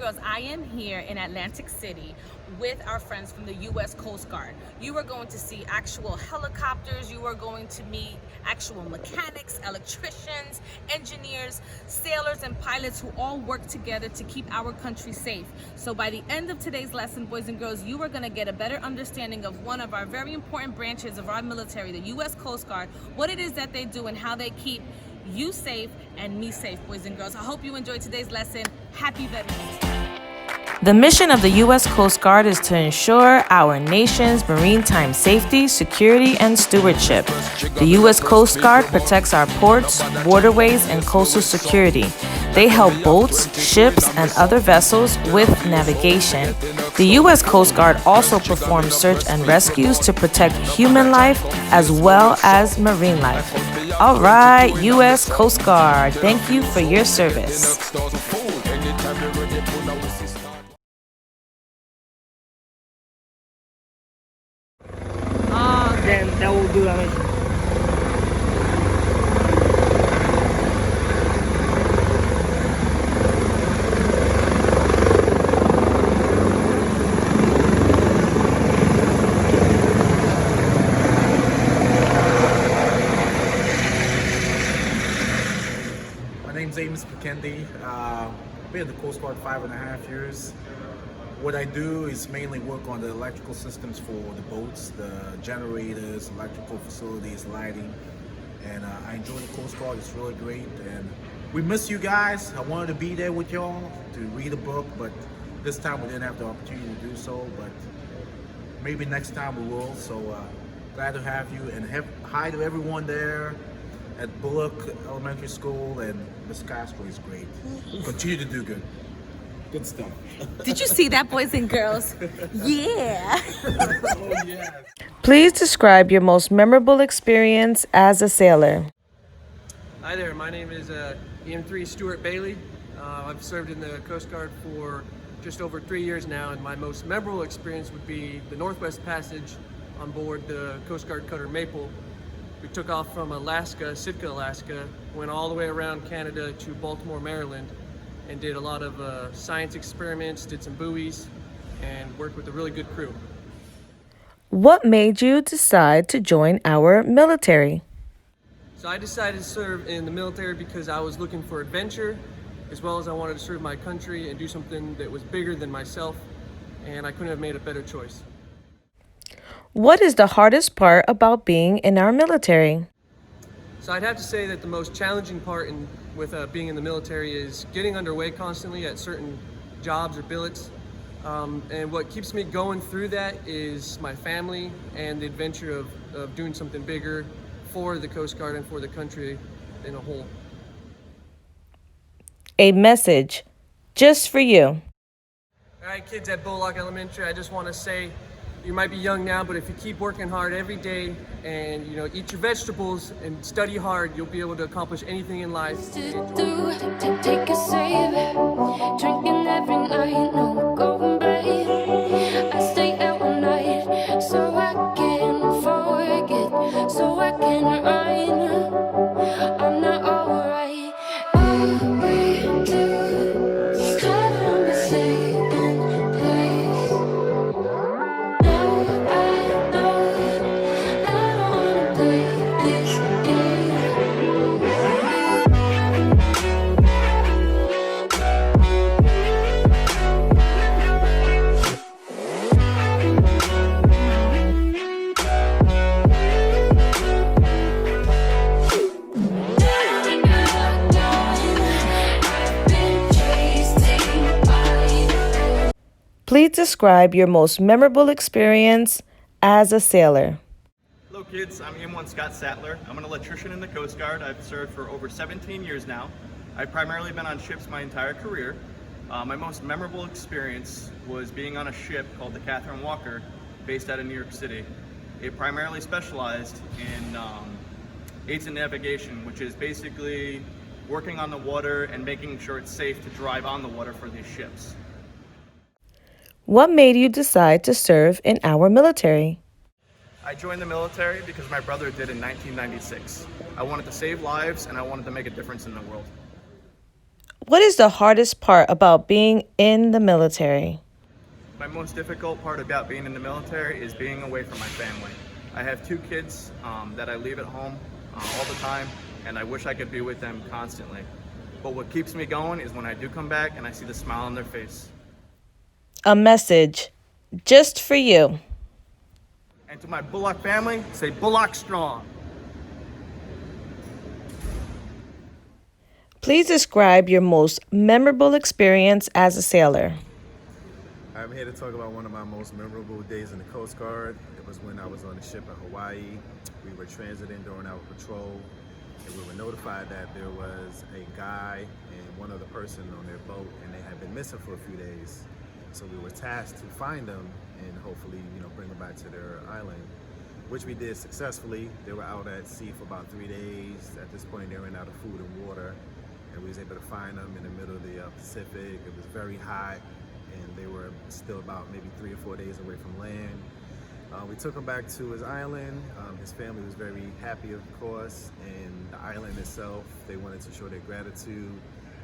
girls, I am here in Atlantic City with our friends from the U.S. Coast Guard. You are going to see actual helicopters, you are going to meet actual mechanics, electricians, engineers, sailors, and pilots who all work together to keep our country safe. So by the end of today's lesson, boys and girls, you are going to get a better understanding of one of our very important branches of our military, the U.S. Coast Guard, what it is that they do and how they keep you safe and me safe, boys and girls. I hope you enjoyed today's lesson. Happy Veterans Day. The mission of the U.S. Coast Guard is to ensure our nation's maritime safety, security, and stewardship. The U.S. Coast Guard protects our ports, waterways, and coastal security. They help boats, ships, and other vessels with navigation. The U.S. Coast Guard also performs search and rescues to protect human life as well as marine life. All right, U.S. Coast Guard, thank you for your service. Then that will do damage. My name's Amos McKendy. I've been in the Coast Guard 5.5 years. What I do is mainly work on the electrical systems for the boats, the generators, electrical facilities, lighting, and I enjoy the Coast Guard. It's really great, and we miss you guys. I wanted to be there with y'all to read a book, but this time we didn't have the opportunity to do so, but maybe next time we will. So glad to have you, and hi to everyone there at Bullock Elementary School, and Miss Castro is great. Continue to do good. Good stuff. Did you see that, boys and girls? Yeah. Oh, yeah. Please describe your most memorable experience as a sailor. Hi there, my name is EM3 Stuart Bailey. I've served in the Coast Guard for just over 3 years now, and my most memorable experience would be the Northwest Passage on board the Coast Guard cutter Maple. We took off from Alaska, Sitka, Alaska, went all the way around Canada to Baltimore, Maryland, and did a lot of science experiments, did some buoys, and worked with a really good crew. What made you decide to join our military? So I decided to serve in the military because I was looking for adventure, as well as I wanted to serve my country and do something that was bigger than myself, and I couldn't have made a better choice. What is the hardest part about being in our military? So I'd have to say that the most challenging part with being in the military is getting underway constantly at certain jobs or billets. And what keeps me going through that is my family and the adventure of doing something bigger for the Coast Guard and for the country in a whole. A message just for you. All right, kids at Bullock Elementary, I just want to say, you might be young now, but if you keep working hard every day and eat your vegetables and study hard, you'll be able to accomplish anything in life. Take a sip, drinking every night, no going back. I stay out all night so I can forget, so I can rhyme. I'm not alright. All we do is cut on the second place. Now I know I don't wanna play this game. Please describe your most memorable experience as a sailor. Hello kids, I'm EM1 Scott Sattler. I'm an electrician in the Coast Guard. I've served for over 17 years now. I've primarily been on ships my entire career. My most memorable experience was being on a ship called the Catherine Walker, based out of New York City. It primarily specialized in aids in navigation, which is basically working on the water and making sure it's safe to drive on the water for these ships. What made you decide to serve in our military? I joined the military because my brother did in 1996. I wanted to save lives and I wanted to make a difference in the world. What is the hardest part about being in the military? My most difficult part about being in the military is being away from my family. I have 2 kids that I leave at home all the time, and I wish I could be with them constantly. But what keeps me going is when I do come back and I see the smile on their face. A message just for you. And to my Bullock family, say Bullock strong. Please describe your most memorable experience as a sailor. I'm here to talk about one of my most memorable days in the Coast Guard. It was when I was on a ship in Hawaii. We were transiting during our patrol, and we were notified that there was a guy and one other person on their boat, and they had been missing for a few days. So we were tasked to find them and hopefully, bring them back to their island, which we did successfully. They were out at sea for about 3 days. At this point, they ran out of food and water, and we was able to find them in the middle of the Pacific. It was very hot, and they were still about maybe 3 or 4 days away from land. We took him back to his island. His family was very happy, of course, and the island itself, they wanted to show their gratitude.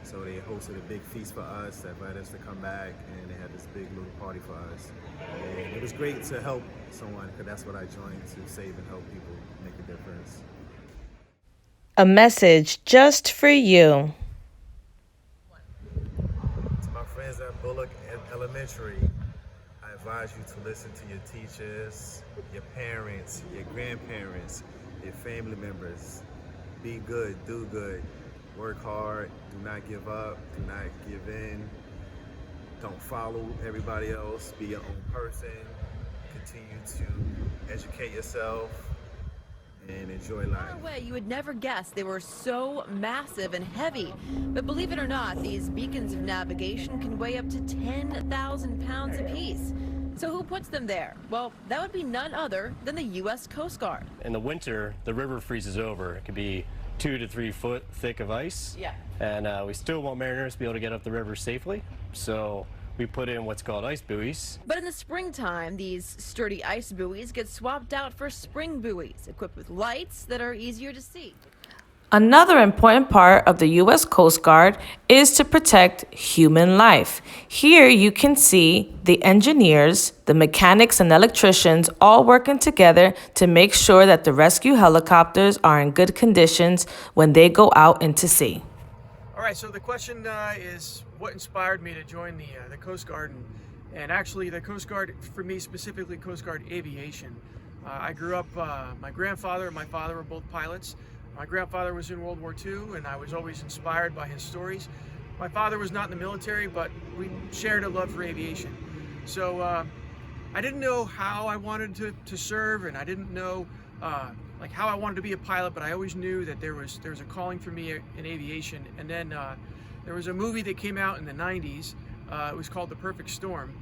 So they hosted a big feast for us, that invited us to come back, and they had this big little party for us. And it was great to help someone, because that's what I joined, to save and help people make a difference. A message just for you. To my friends at Bullock Elementary, I advise you to listen to your teachers, your parents, your grandparents, your family members. Be good, do good, work hard, do not give up, do not give in. Don't follow everybody else, be your own person. Continue to educate yourself and enjoy life. Far away, you would never guess they were so massive and heavy. But believe it or not, these beacons of navigation can weigh up to 10,000 pounds apiece. So who puts them there? Well, that would be none other than the U.S. Coast Guard. In the winter, the river freezes over. It could be 2 to 3 foot thick of ice. Yeah. And we still want mariners to be able to get up the river safely. So we put in what's called ice buoys. But in the springtime, these sturdy ice buoys get swapped out for spring buoys, equipped with lights that are easier to see. Another important part of the U.S. Coast Guard is to protect human life. Here you can see the engineers, the mechanics, and electricians all working together to make sure that the rescue helicopters are in good conditions when they go out into sea. All right, so the question is what inspired me to join the Coast Guard, and actually the Coast Guard, for me specifically, Coast Guard Aviation. I grew up, my grandfather and my father were both pilots. My grandfather was in World War II, and I was always inspired by his stories. My father was not in the military, but we shared a love for aviation. So I didn't know how I wanted to serve, and I didn't know like how I wanted to be a pilot, but I always knew that there was a calling for me in aviation. And then there was a movie that came out in the 90s. It was called The Perfect Storm.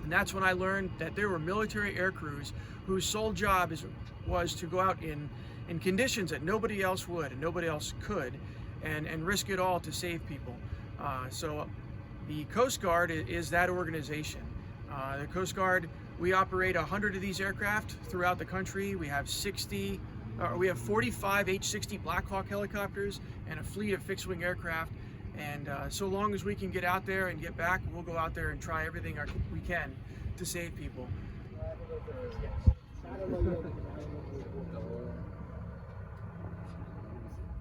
And that's when I learned that there were military air crews whose sole job was to go out in conditions that nobody else would and nobody else could, and risk it all to save people. So the Coast Guard is that organization. The Coast Guard, we operate 100 of these aircraft throughout the country. We have 45 H-60 Black Hawk helicopters and a fleet of fixed-wing aircraft. And so long as we can get out there and get back, we'll go out there and try everything we can to save people.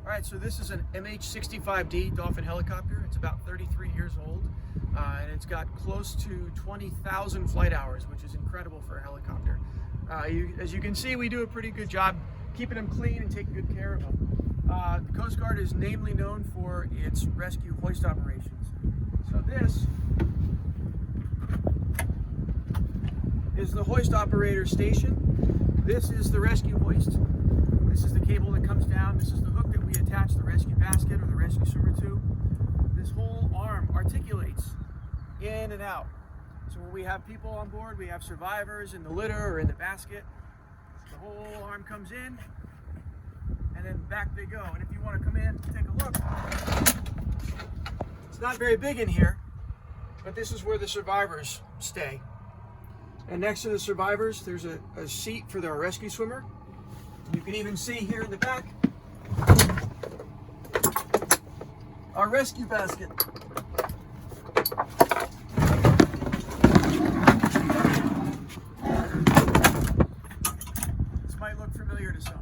All right, so this is an MH-65D Dolphin helicopter. It's about 33 years old, and it's got close to 20,000 flight hours, which is incredible for a helicopter. As you can see, we do a pretty good job keeping them clean and taking good care of them. The Coast Guard is namely known for its rescue hoist operations. So this is the hoist operator station. This is the rescue hoist. This is the cable that comes down. This is the hook that we attach the rescue basket or the rescue swimmer to. This whole arm articulates in and out. So when we have people on board, we have survivors in the litter or in the basket. The whole arm comes in, and then back they go. And if you want to come in and take a look, it's not very big in here, but this is where the survivors stay. And next to the survivors, there's a seat for the rescue swimmer. You can even see here in the back our rescue basket. This might look familiar to some.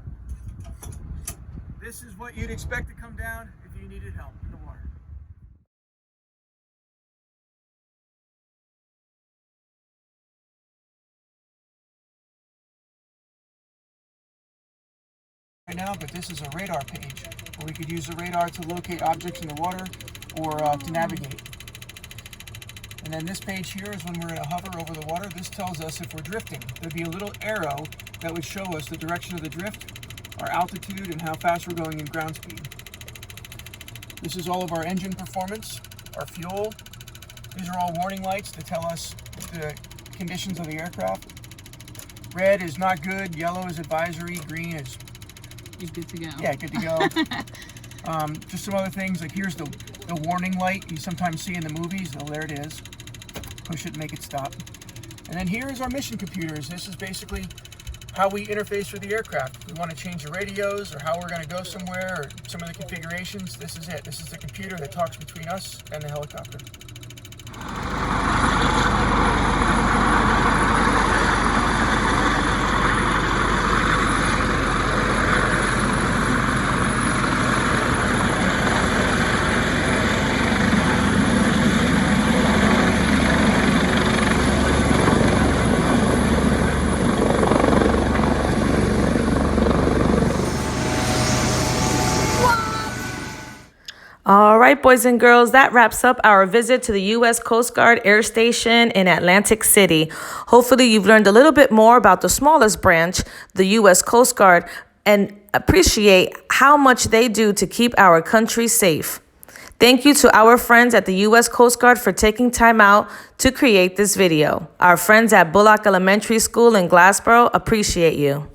This is what you'd expect to come down if you needed help in the water. Right now, but this is a radar page where we could use the radar to locate objects in the water or to navigate. And then this page here is when we're in a hover over the water. This tells us if we're drifting. There'd be a little arrow that would show us the direction of the drift, our altitude, and how fast we're going in ground speed. This is all of our engine performance, our fuel. These are all warning lights to tell us the conditions of the aircraft. Red is not good, yellow is advisory, green is good to go. Yeah, good to go. Just some other things, like here's the warning light you sometimes see in the movies. Oh, there it is. Push it, make it stop. And then here is our mission computers. This is basically how we interface with the aircraft. If we want to change the radios or how we're going to go somewhere or some of the configurations, this is it. This is the computer that talks between us and the helicopter. All right, boys and girls, that wraps up our visit to the U.S. Coast Guard Air Station in Atlantic City. Hopefully, you've learned a little bit more about the smallest branch, the U.S. Coast Guard, and appreciate how much they do to keep our country safe. Thank you to our friends at the U.S. Coast Guard for taking time out to create this video. Our friends at Bullock Elementary School in Glassboro appreciate you.